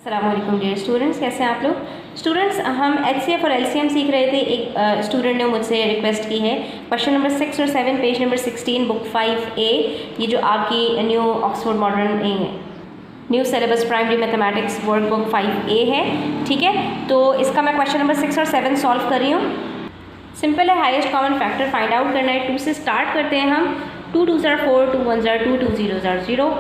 अस्सलाम वालेकुम dear students, कैसे हैं आप लोग। स्टूडेंट्स, हम HCF और LCM सीख रहे थे। एक स्टूडेंट ने मुझसे रिक्वेस्ट की है क्वेश्चन नंबर 6 और 7 पेज नंबर 16 बुक 5A, ये जो आपकी new Oxford modern new syllabus primary mathematics work book 5A है। ठीक है, तो इसका मैं क्वेश्चन नंबर 6 और 7 सॉल्व कर रही हूँ। सिंपल है, highest common factor find out करना है। 2 से स्टार्ट करते हैं हम। 2 2s are 4, 2 1s are 2, 2 0s are 0,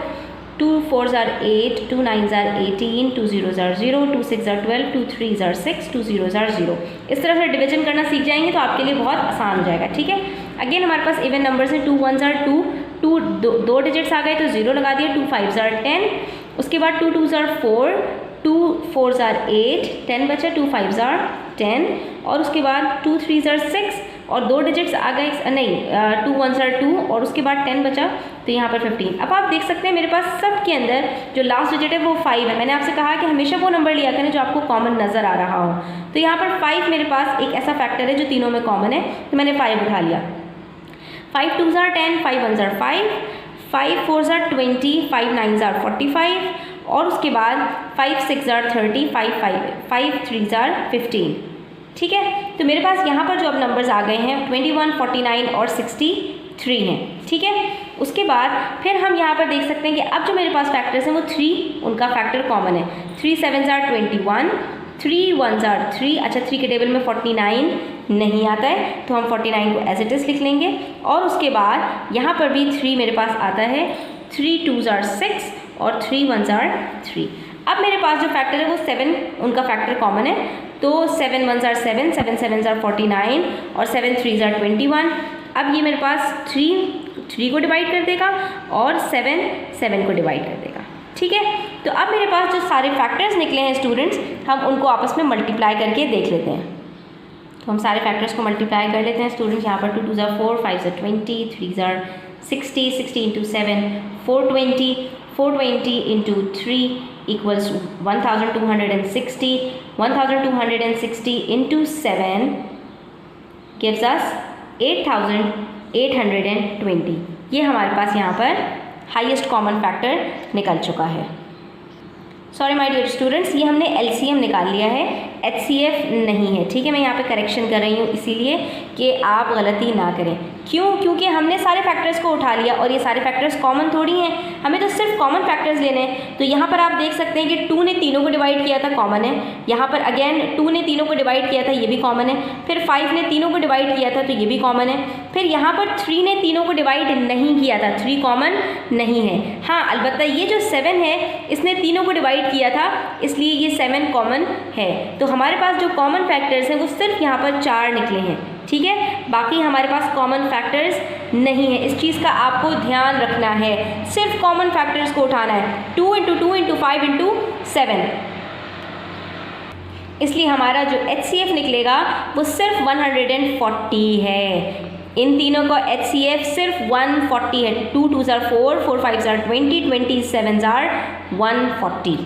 2 4s are 8, 2 9s are 18, 2 0s are 0, 2 6s are 12, 2 3s are 6, 2 0s are 0। इस तरह से डिवीजन करना सीख जाएंगे तो आपके लिए बहुत आसान हो जाएगा। ठीक है, अगेन हमारे पास इवन नंबर्स हैं। 2 1s are 2, दो डिजिट्स आ गए तो 0 लगा दिया। 2 5s are 10, उसके बाद 2 2s are 4, 2 4s are 8, 10 बचा, 2 5s are 10, और उसके बाद 2 3s are 6 और दो डिजिट्स आ गए, नहीं 2 1s are 2 और उसके बाद 10 बचा तो यहाँ पर 15। अब आप देख सकते हैं मेरे पास सब के अंदर जो लास्ट डिजिट है वो 5 है। मैंने आपसे कहा कि हमेशा वो नंबर लिया करें जो आपको कॉमन नज़र आ रहा हो। तो यहाँ पर 5 मेरे पास एक ऐसा फैक्टर है जो तीनों में कॉमन है, तो मैंने 5 उठा लिया। 5 2s are 10, 5 1s are 5, 5 4s are 20, 5 9s are 45, और उसके बाद 5 6s are 30, 5 3s are 15। ठीक है, तो मेरे पास यहाँ पर जो अब नंबर्स आ गए हैं 21, 49 और 63 हैं। ठीक है, उसके बाद फिर हम यहाँ पर देख सकते हैं कि अब जो मेरे पास फैक्टर्स हैं वो 3, उनका फैक्टर कॉमन है। 3 7s are 21, 3 1s are 3। अच्छा, 3 के टेबल में 49 नहीं आता है तो हम 49 को एज इट इज़ लिख लेंगे, और उसके बाद यहाँ पर भी 3 मेरे पास आता है। 3 2s are 6 और 3 1s are 3। अब मेरे पास जो फैक्टर है वो 7, उनका फैक्टर कॉमन है, तो 7 1s are 7, 7 7s are 49 और 7 3s are 21। अब ये मेरे पास 3 को डिवाइड कर देगा और 7 को डिवाइड कर देगा। ठीक है, तो अब मेरे पास जो सारे फैक्टर्स निकले हैं स्टूडेंट्स, हम उनको आपस में मल्टीप्लाई करके देख लेते हैं। तो हम सारे फैक्टर्स को मल्टीप्लाई कर लेते हैं स्टूडेंट्स। यहाँ पर 2 2s are 4, 5s are 20, 3s are 60, 60 into 7 420, 420 into 3 equals 1260, 1260 into 7 gives us 8820। ये हमारे पास यहाँ पर हाईएस्ट कॉमन फैक्टर निकल चुका है। सॉरी माय डियर स्टूडेंट्स, ये हमने LCM निकाल लिया है, HCF नहीं है। ठीक है, मैं यहाँ पे करेक्शन कर रही हूँ इसीलिए कि आप गलती ना करें। क्यों? क्योंकि हमने सारे फैक्टर्स को उठा लिया और ये सारे फैक्टर्स कॉमन थोड़ी हैं, हमें तो सिर्फ कॉमन फैक्टर्स लेने हैं। तो यहाँ पर आप देख सकते हैं कि 2 ने तीनों को डिवाइड किया था, कॉमन है। यहाँ पर अगेन 2 ने तीनों को डिवाइड किया था, ये भी कॉमन है। फिर 5 ने तीनों को डिवाइड किया था तो ये भी कॉमन है। फिर यहाँ पर 3 ने तीनों को डिवाइड नहीं किया था, 3 कॉमन नहीं है। हाँ, अलबत्ता ये जो 7 है इसने तीनों को डिवाइड किया था, इसलिए ये 7 कॉमन है। तो हमारे पास जो कॉमन फैक्टर्स हैं वो सिर्फ यहाँ पर 4 निकले हैं। ठीक है, बाकी हमारे पास कॉमन फैक्टर्स नहीं है। इस चीज़ का आपको ध्यान रखना है, सिर्फ कॉमन फैक्टर्स को उठाना है। 2 into 2 into 5 into 7। इसलिए हमारा जो HCF निकलेगा वो सिर्फ 140 है। इन तीनों का HCF सिर्फ 140 है। 2 2s are 4, 4 5s are 20, 20 7s are 140।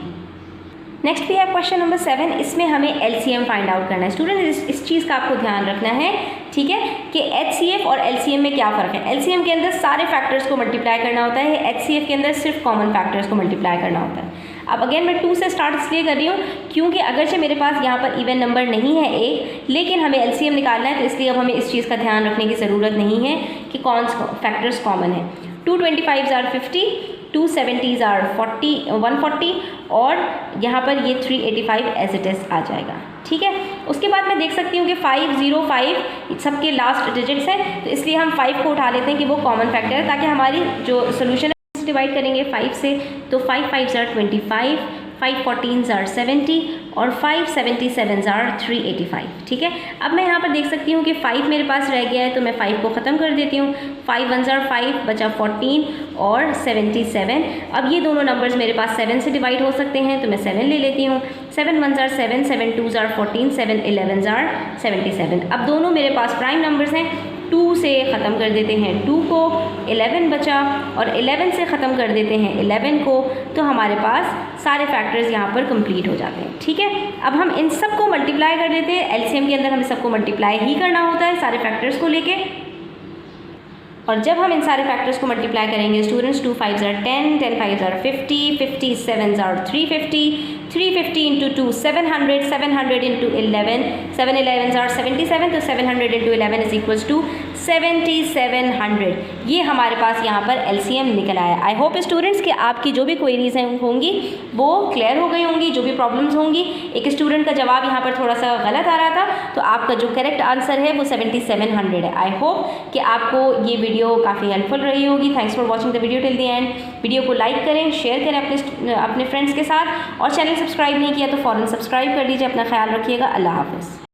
Next भी है क्वेश्चन नंबर 7, इसमें हमें LCM फाइंड आउट करना है। स्टूडेंट, इस चीज़ का आपको ध्यान रखना है, ठीक है, कि HCF और LCM में क्या फ़र्क है। LCM के अंदर सारे फैक्टर्स को मल्टीप्लाई करना होता है, HCF के अंदर सिर्फ कॉमन फैक्टर्स को मल्टीप्लाई करना होता है। अब अगेन मैं 2 से स्टार्ट इसलिए कर रही हूँ क्योंकि अगरचे मेरे पास यहाँ पर इवन नंबर नहीं है एक, लेकिन हमें LCM निकालना है, तो इसलिए अब हमें इस चीज़ का ध्यान रखने की ज़रूरत नहीं है कि कौन फैक्टर्स कॉमन है। 2 25s are 50, 2 70s are 140 और यहाँ पर ये 385 एज इट इज़ आ जाएगा। ठीक है, उसके बाद मैं देख सकती हूँ कि 5 0 5 सबके लास्ट डिजिट्स हैं, तो इसलिए हम 5 को उठा लेते हैं कि वो कॉमन फैक्टर है, ताकि हमारी जो सोल्यूशन है डिवाइड करेंगे 5 से, तो 5 5s are 25, 5 14s are 70 और 5 77s are 385। ठीक है, अब मैं यहाँ पर देख सकती हूँ कि 5 मेरे पास रह गया है, तो मैं 5 को ख़त्म कर देती हूँ। 5 1s are 5 बचा 14 और 77। अब ये दोनों नंबर्स मेरे पास 7 से डिवाइड हो सकते हैं, तो मैं 7 ले लेती हूँ। 7 1s are 7, 7 2s are 14, 7 11s are 77। अब दोनों मेरे पास प्राइम नंबर्स हैं। 2 से ख़त्म कर देते हैं 2 को, 11 बचा, और 11 से ख़त्म कर देते हैं 11 को, तो हमारे पास सारे फैक्टर्स यहाँ पर कंप्लीट हो जाते हैं। ठीक है, अब हम इन सब को मल्टीप्लाई कर देते हैं। LCM के अंदर हमें सबको मल्टीप्लाई ही करना होता है सारे फैक्टर्स को लेके, और जब हम इन सारे फैक्टर्स को मल्टीप्लाई करेंगे students, 2 5s are 10, 10 5s are 50, 50 7s are 350, 350 into 2, 700, 700 into 11, 7 11s are 77, तो 700 into 11 is equals to 7700। ये हमारे पास यहाँ पर LCM निकल आया। आई होप स्टूडेंट्स कि आपकी जो भी क्वेरीज होंगी वो क्लियर हो गई होंगी, जो भी प्रॉब्लम्स होंगी। एक स्टूडेंट का जवाब यहाँ पर थोड़ा सा गलत आ रहा था, तो आपका जो करेक्ट आंसर है वो 7700 है। आई होप कि आपको ये वीडियो काफ़ी हेल्पफुल रही होगी। Thanks for watching the video till the end. Video को लाइक करें, शेयर करें अपने फ्रेंड्स के साथ, और चैनल सब्सक्राइब नहीं किया तो फ़ौरन सब्सक्राइब कर लीजिए। अपना ख्याल रखिएगा। अल्लाह हाफ़िज़।